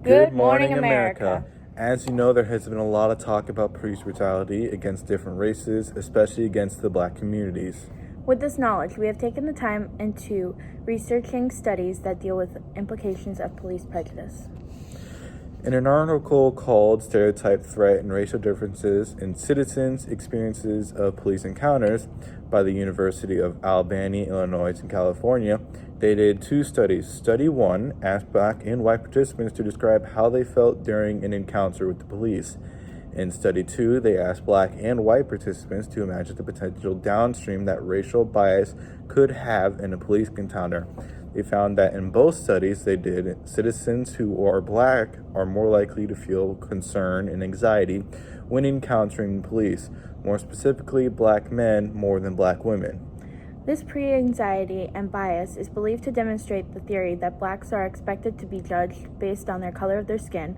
Good morning, America. As you know, there has been a lot of talk about police brutality against different races, especially against the Black communities. With this knowledge, we have taken the time into researching studies that deal with implications of police prejudice. In an article called Stereotype, Threat, and Racial Differences in Citizens' Experiences of Police Encounters by the University of Albany, Illinois, and California, they did two studies. Study 1 asked Black and white participants to describe how they felt during an encounter with the police. In Study 2, they asked Black and white participants to imagine the potential downstream that racial bias could have in a police encounter. They found that in both studies they did, citizens who are Black are more likely to feel concern and anxiety when encountering police, more specifically Black men more than Black women. This pre-anxiety and bias is believed to demonstrate the theory that Blacks are expected to be judged based on their color of their skin,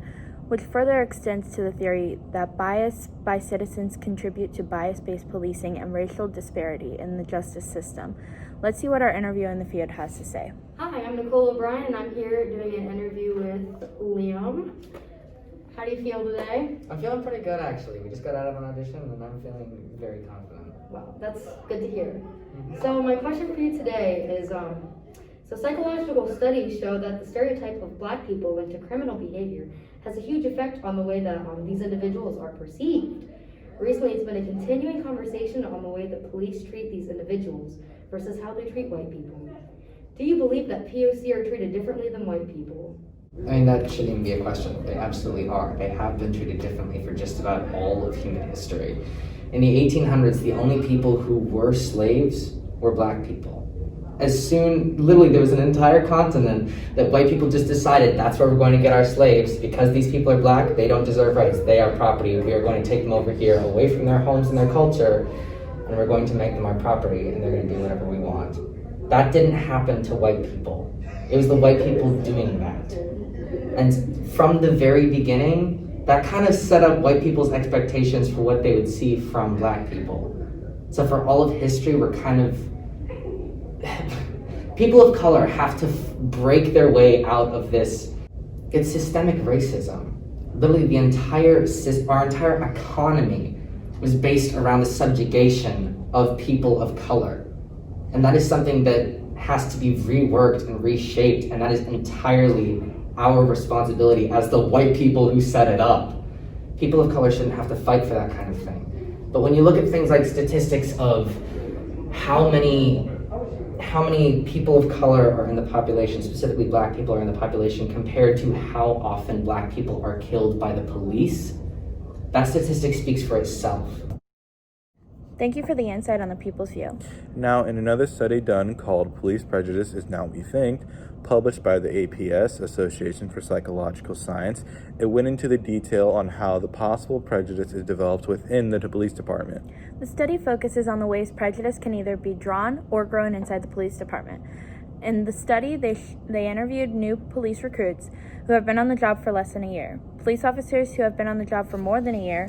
which further extends to the theory that bias by citizens contribute to bias-based policing and racial disparity in the justice system. Let's see what our interviewer in the field has to say. Hi, I'm Nicole O'Brien, and I'm here doing an interview with Liam. How do you feel today? I'm feeling pretty good, actually. We just got out of an audition, and I'm feeling very confident. Wow, that's good to hear. So my question for you today is, so psychological studies show that the stereotype of Black people into criminal behavior has a huge effect on the way that these individuals are perceived. Recently, it's been a continuing conversation on the way that police treat these individuals versus how they treat white people. Do you believe that POC are treated differently than white people? I mean, that shouldn't even be a question. They absolutely are. They have been treated differently for just about all of human history. In the 1800s, the only people who were slaves were Black people. Literally, there was an entire continent that white people just decided that's where we're going to get our slaves. Because these people are Black, they don't deserve rights. They are property. We are going to take them over here, away from their homes and their culture, and we're going to make them our property, and they're going to do whatever we want. That didn't happen to white people. It was the white people doing that. And from the very beginning, that kind of set up white people's expectations for what they would see from Black people. So for all of history, we're kind of... people of color have to break their way out of this. It's systemic racism. Literally, our entire economy was based around the subjugation of people of color. And that is something that has to be reworked and reshaped, and that is entirely our responsibility as the white people who set it up. People of color shouldn't have to fight for that kind of thing. But when you look at things like statistics of how many people of color are in the population, specifically Black people are in the population, compared to how often Black people are killed by the police, that statistic speaks for itself. Thank you for the insight on the people's view. Now, in another study done called Police Prejudice is Now We Think, published by the APS, Association for Psychological Science, it went into the detail on how the possible prejudice is developed within the police department. The study focuses on the ways prejudice can either be drawn or grown inside the police department. In the study, they interviewed new police recruits who have been on the job for less than a year, police officers who have been on the job for more than a year,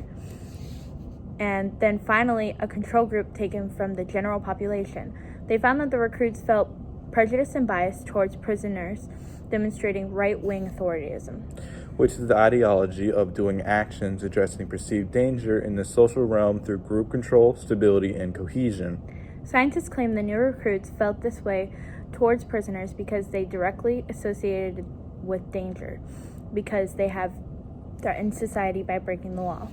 and then finally a control group taken from the general population. They found that the recruits felt prejudice and bias towards prisoners, demonstrating right-wing authoritism, which is the ideology of doing actions addressing perceived danger in the social realm through group control, stability, and cohesion. Scientists claim the new recruits felt this way towards prisoners because they directly associated with danger, because they have threatened society by breaking the law.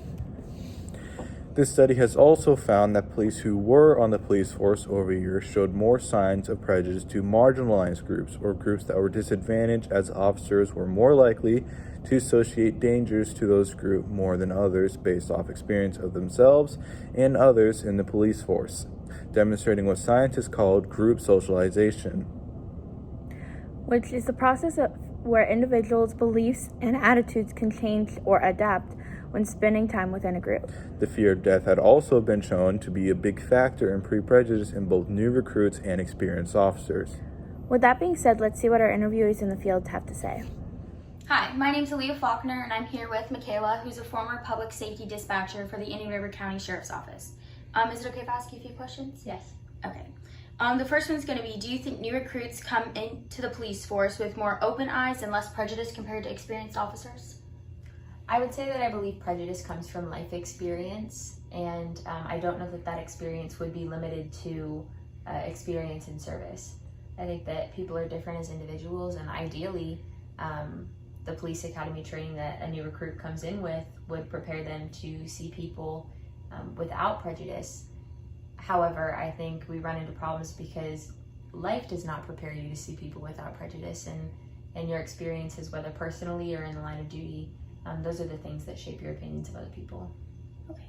This study has also found that police who were on the police force over a year showed more signs of prejudice to marginalized groups or groups that were disadvantaged, as officers were more likely to associate dangers to those groups more than others based off experience of themselves and others in the police force, demonstrating what scientists called group socialization, which is the process of where individuals' beliefs and attitudes can change or adapt when spending time within a group. The fear of death had also been shown to be a big factor in pre-prejudice in both new recruits and experienced officers. With that being said, let's see what our interviewers in the field have to say. Hi, my name's Aaliyah Faulkner, and I'm here with Michaela, who's a former public safety dispatcher for the Indian River County Sheriff's Office. Is it okay if I ask you a few questions? Yes. Okay. The first one's going to be, do you think new recruits come into the police force with more open eyes and less prejudice compared to experienced officers? I would say that I believe prejudice comes from life experience, and I don't know that that experience would be limited to experience in service. I think that people are different as individuals, and ideally, the police academy training that a new recruit comes in with would prepare them to see people without prejudice. However, I think we run into problems because life does not prepare you to see people without prejudice, and your experiences, whether personally or in the line of duty, those are the things that shape your opinions of other people. Okay.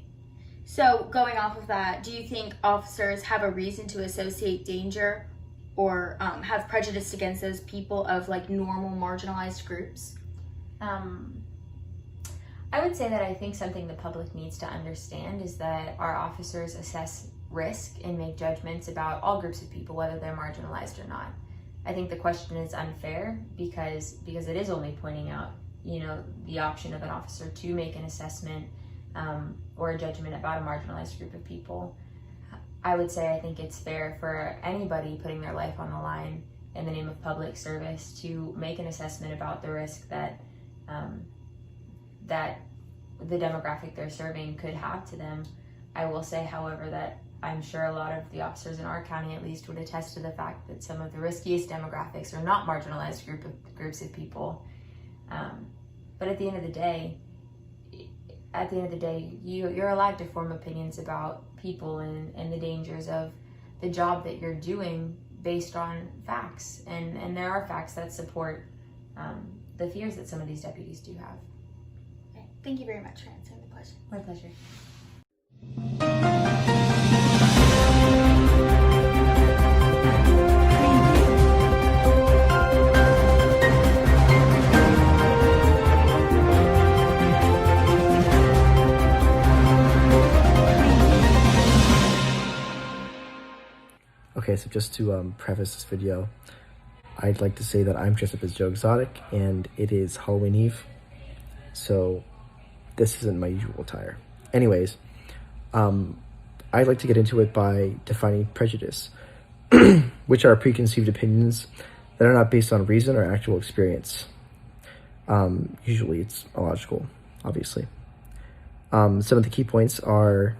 So going off of that, do you think officers have a reason to associate danger or have prejudice against those people of like normal marginalized groups? I would say that I think something the public needs to understand is that our officers assess risk and make judgments about all groups of people, whether they're marginalized or not. I think the question is unfair because it is only pointing out, the option of an officer to make an assessment or a judgment about a marginalized group of people. I would say I think it's fair for anybody putting their life on the line in the name of public service to make an assessment about the risk that that the demographic they're serving could have to them. I will say, however, that I'm sure a lot of the officers in our county at least would attest to the fact that some of the riskiest demographics are not marginalized groups of people. But at the end of the day, you're allowed to form opinions about people and the dangers of the job that you're doing based on facts. And there are facts that support the fears that some of these deputies do have. Okay. Thank you very much for answering the question. My pleasure. Okay, so just to preface this video, I'd like to say that I'm dressed up as Joe Exotic, and it is Halloween Eve, so this isn't my usual attire. Anyways, I'd like to get into it by defining prejudice, which are preconceived opinions that are not based on reason or actual experience. Usually it's illogical, obviously. Some of the key points are,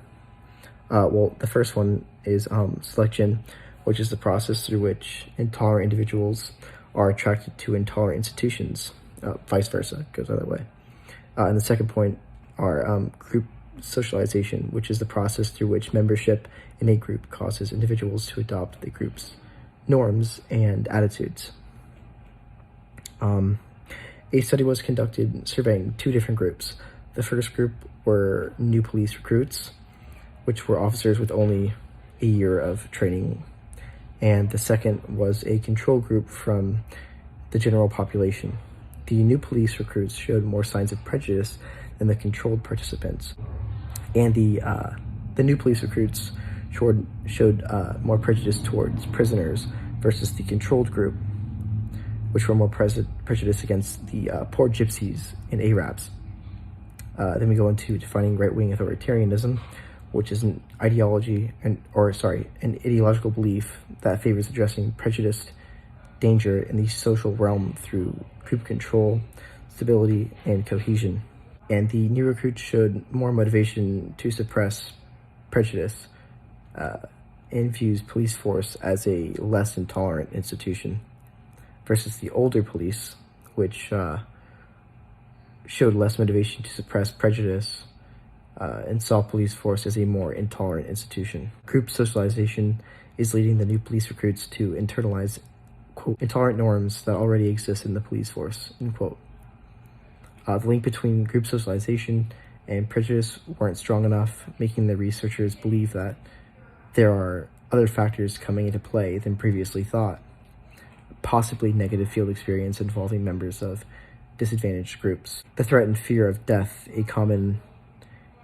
the first one is selection, which is the process through which intolerant individuals are attracted to intolerant institutions. Vice versa, goes the other way. And the second point are group socialization, which is the process through which membership in a group causes individuals to adopt the group's norms and attitudes. A study was conducted surveying two different groups. The first group were new police recruits, which were officers with only a year of training, and the second was a control group from the general population. The new police recruits showed more signs of prejudice than the controlled participants, and the new police recruits showed more prejudice towards prisoners versus the controlled group, which were more prejudiced against the poor gypsies and Arabs. Then we go into defining right-wing authoritarianism, which is an ideology an ideological belief that favors addressing prejudiced danger in the social realm through group control, stability, and cohesion. And the new recruits showed more motivation to suppress prejudice and views police force as a less intolerant institution versus the older police, which showed less motivation to suppress prejudice and saw police force as a more intolerant institution. Group socialization is leading the new police recruits to internalize, quote, intolerant norms that already exist in the police force, end quote. The link between group socialization and prejudice weren't strong enough, making the researchers believe that there are other factors coming into play than previously thought, possibly negative field experience involving members of disadvantaged groups. The threat and fear of death, a common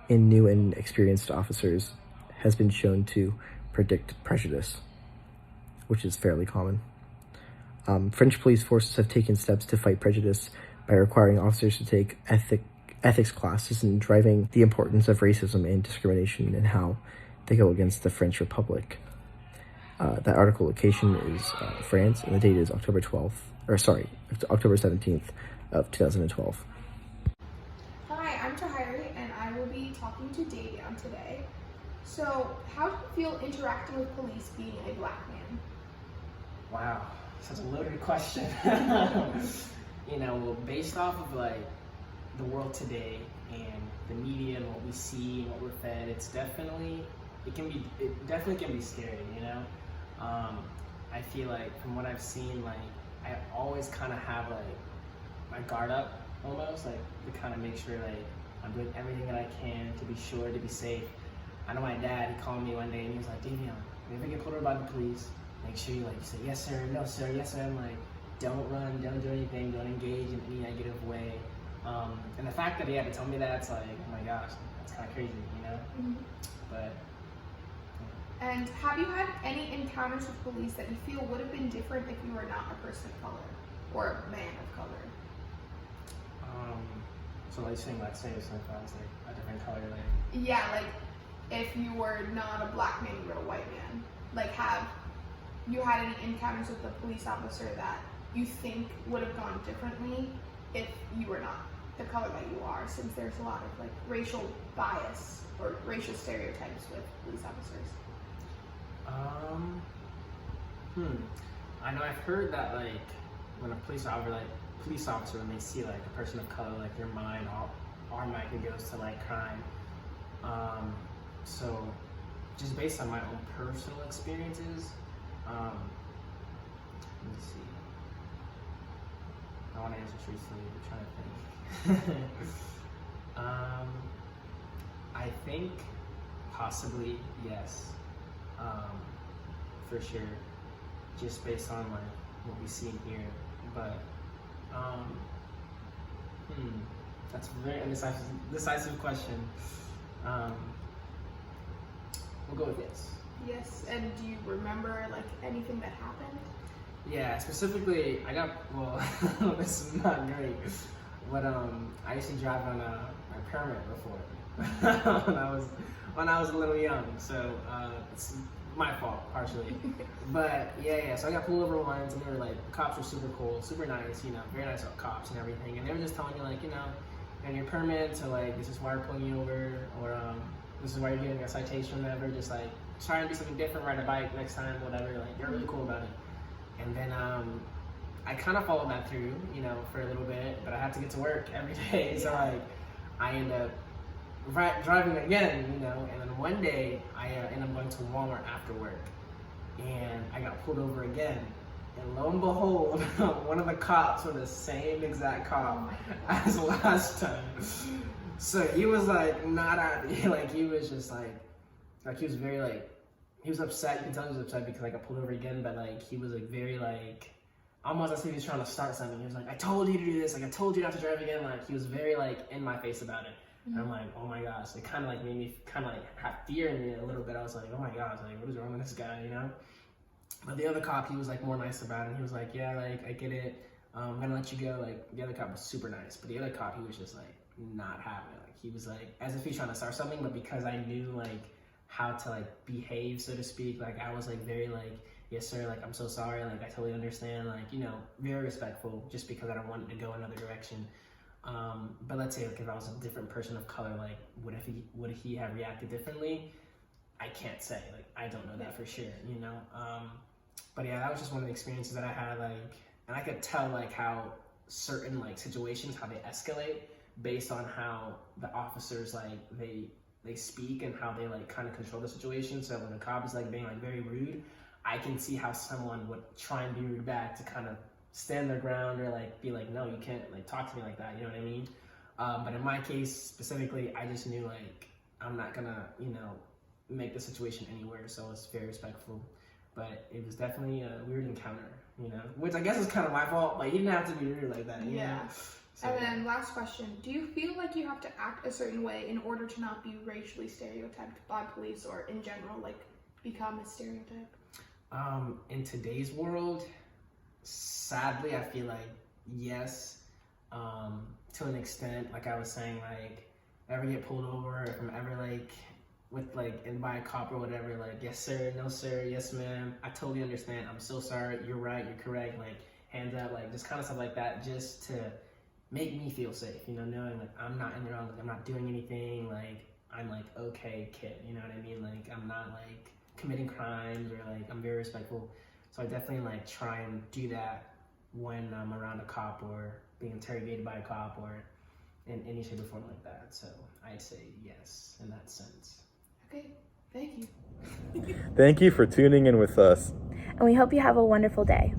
in new and experienced officers, has been shown to predict prejudice, which is fairly common. French police forces have taken steps to fight prejudice by requiring officers to take ethics classes and driving the importance of racism and discrimination and how they go against the French Republic. That article location is France, and the date is October 17th of 2012. Hi, I'm Tahiri, and I will be talking to Davion today. So, how do you feel interacting with police being a black man? Wow, such a loaded question. Well, based off of like the world today and the media and what we see and what we're fed, it definitely can be scary, I feel like from what I've seen, like I always kind of have like my guard up almost, like to kind of make sure like I'm doing everything that I can to be sure to be safe. I know my dad, he called me one day and he was like, Davion, if you ever get pulled over by the police, make sure you say, yes sir, no sir, yes sir. I'm like, don't run, don't do anything, don't engage in any negative way. And the fact that he had to tell me that, it's like, oh my gosh, that's kind of crazy, Mm-hmm. But. And have you had any encounters with police that you feel would have been different if you were not a person of color or a man of color? So like saying like say if I was like a different color, like Yeah, like if you were not a black man, you were a white man. Like, have you had any encounters with a police officer that you think would have gone differently if you were not the color that you are, since there's a lot of like racial bias or racial stereotypes with police officers? I know I've heard that like when a police officer when they see like a person of color, like their mind automatically goes to like crime. So just based on my own personal experiences, let me see. I want to answer truthfully, I'm trying to think. I think possibly yes, for sure, just based on like what we see here. But that's a very decisive question. We'll go with yes. Yes, and do you remember like anything that happened? Yeah, specifically, this is not great, but I used to drive on my permit before when I was a little young, so it's my fault partially. But yeah, so I got pulled over once, and they were like, the cops were super cool, super nice, very nice cops and everything, and they were just telling me like, and your permit, so like this is why we're pulling you over, or this is why you're getting a citation, whatever. Just like try and do something different, ride a bike next time, whatever. Like they're really cool about it. And then I kind of followed that through, for a little bit, but I had to get to work every day, so like I ended up driving again, and then one day I ended up going to Walmart after work, and I got pulled over again. And lo and behold, one of the cops was the same exact cop as last time. So he was like not happy, like he was just like he was very like, he was upset. You can tell he was upset because I got pulled over again, but like he was like very like, almost as if he was trying to start something. He was like, I told you to do this, like I told you not to drive again. Like he was very like in my face about it. And I'm like, oh my gosh, it kind of like made me kind of like have fear in me a little bit. I was like, oh my gosh, like what is wrong with this guy, But the other cop, he was like more nice about it. He was like, yeah, like I get it. I'm gonna let you go. Like the other cop was super nice, but the other cop, he was just like not having it. Like he was like as if he's trying to start something, but because I knew like how to like behave, so to speak, like I was like very like, yes sir, like I'm so sorry, like I totally understand, like very respectful, just because I don't want it to go another direction. But let's say like if I was a different person of color, like would he have reacted differently? I can't say, like I don't know that for sure, But yeah, that was just one of the experiences that I had, like, and I could tell like how certain like situations, how they escalate based on how the officers like they speak and how they like kind of control the situation. So when a cop is like being like very rude, I can see how someone would try and be rude back to kind of stand their ground or like be like, no, you can't like talk to me like that, you know what I mean? But in my case specifically, I just knew like I'm not gonna make the situation anywhere, so it's very respectful. But it was definitely a weird encounter, which I guess is kind of my fault. Like, you didn't have to be rude like that, you know? So, and then last question, do you feel like you have to act a certain way in order to not be racially stereotyped by police, or in general, like, become a stereotype? In today's world, sadly, I feel like yes, to an extent. Like I was saying, like, ever get pulled over, if I'm ever like with like, and by a cop or whatever, like, yes sir, no sir, yes ma'am, I totally understand, I'm so sorry, you're right, you're correct, like, hands up, like, just kind of stuff like that, just to make me feel safe, you know, knowing like I'm not in the wrong, like I'm not doing anything, like I'm like okay kid, you know what I mean, like I'm not like committing crimes, or like I'm very respectful. So I definitely like try and do that when I'm around a cop or being interrogated by a cop or in any shape or form like that. So I'd say yes in that sense. Okay, thank you. Thank you for tuning in with us. And we hope you have a wonderful day.